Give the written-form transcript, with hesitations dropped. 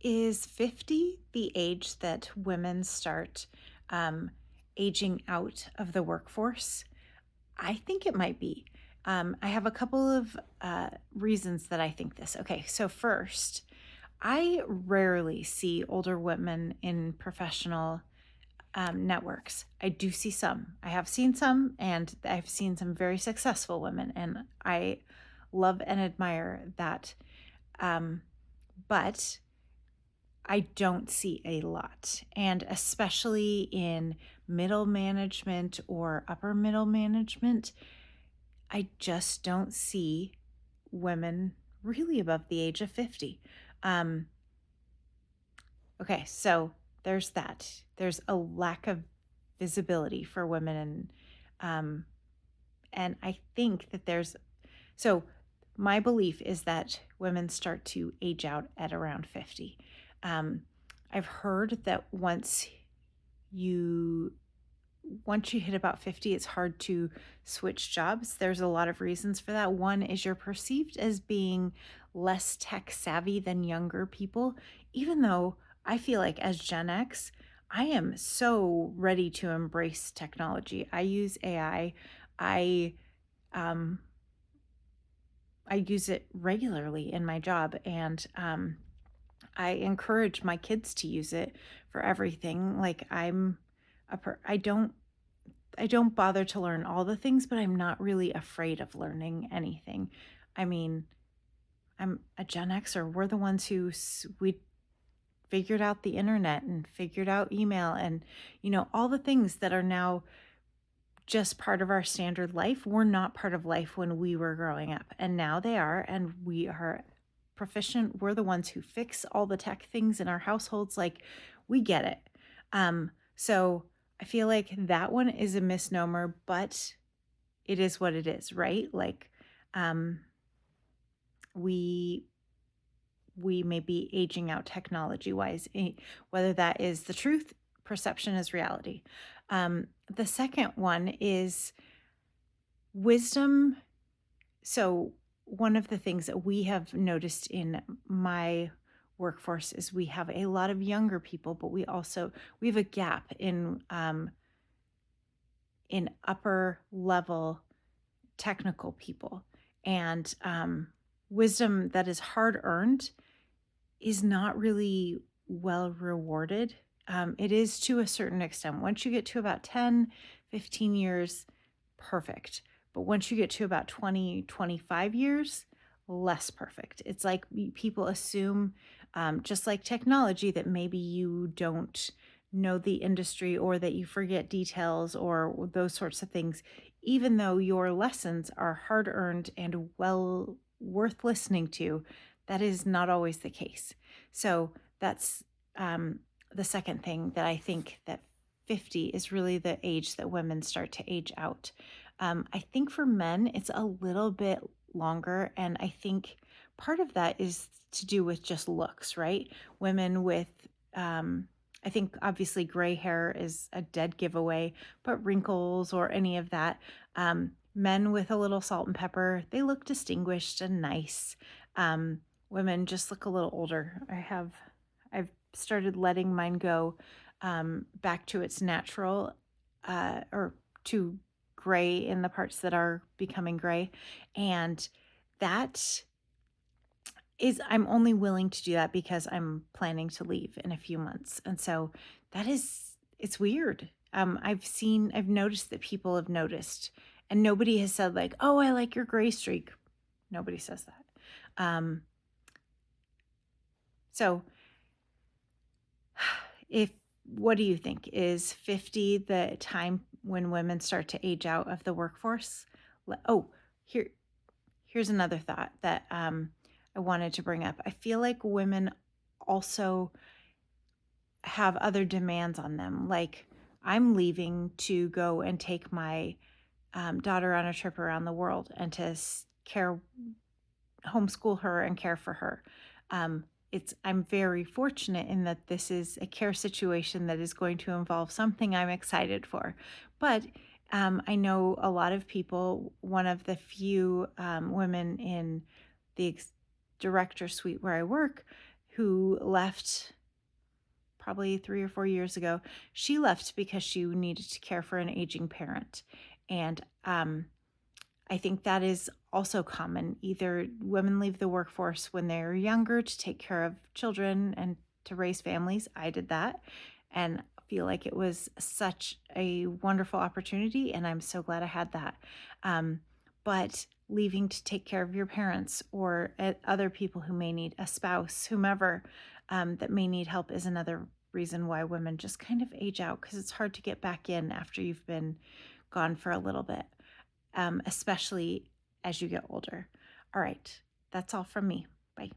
Is 50 the age that women start um, aging out of the workforce? I think it might be. I have a couple of reasons that I think this. Okay, so first, I rarely see older women in professional networks. I do see some. I have seen some, and I've seen some very successful women, and I love and admire that. Um, but I don't see a lot. And especially in middle management or upper middle management, I just don't see women really above the age of 50. Um, okay, so there's that. There's a lack of visibility for women. Um, and I think that so my belief is that women start to age out at around 50. Um, I've heard that you once you hit about 50, it's hard to switch jobs. There's a lot of reasons for that. One is you're perceived as being less tech savvy than younger people, even though I feel like as Gen X, I am so ready to embrace technology. I use AI. I um I use it regularly in my job, and I encourage my kids to use it for everything. Like I don't bother to learn all the things, but I'm not really afraid of learning anything. I mean, I'm a Gen Xer. We're the ones we figured out the internet and figured out email and, all the things that are now just part of our standard life were not part of life when we were growing up. And now they are, and we are proficient. We're the ones who fix all the tech things in our households. Like, we get it. So I feel like that one is a misnomer, but it is what it is, right? Like, um, we we may be aging out technology wise, whether that is the truth, perception is reality. The second one is wisdom. So, one of the things that we have noticed in my workforce is we have a lot of younger people, but we have a gap in upper level technical people, and wisdom that is hard earned is not really well rewarded. It is to a certain extent. Once you get to about 10, 15 years, perfect. But once you get to about 20, 25 years, less perfect. It's like people assume, just like technology, that maybe you don't know the industry or that you forget details or those sorts of things, even though your lessons are hard earned and well worth listening to. That is not always the case. So that's the second thing that I think that 50 is really the age that women start to age out. I think for men, it's a little bit longer. And I think part of that is to do with just looks, right? Women with, I think obviously gray hair is a dead giveaway, but wrinkles or any of that, men with a little salt and pepper, they look distinguished and nice. Women just look a little older. I've started letting mine go back to its natural or to gray in the parts that are becoming gray. And that I'm only willing to do that because I'm planning to leave in a few months. And so it's weird. I've noticed that people have noticed, and nobody has said, like, oh, I like your gray streak. Nobody says that. Um, so if what do you think? Is 50 the time when women start to age out of the workforce? Oh, here's another thought that I wanted to bring up. I feel like women also have other demands on them. Like, I'm leaving to go and take my daughter on a trip around the world and to homeschool her and care for her. I'm very fortunate in that this is a care situation that is going to involve something I'm excited for. But I know a lot of people, one of the few women in the director suite where I work, who left probably 3 or 4 years ago. She left because she needed to care for an aging parent. And I think that is also common. Either women leave the workforce when they're younger to take care of children and to raise families. I did that and feel like it was such a wonderful opportunity. And I'm so glad I had that. Um, but leaving to take care of your parents or other people who may need a spouse, whomever that may need help is another reason why women just kind of age out because it's hard to get back in after you've been gone for a little bit, especially as you get older. All right, that's all from me. Bye.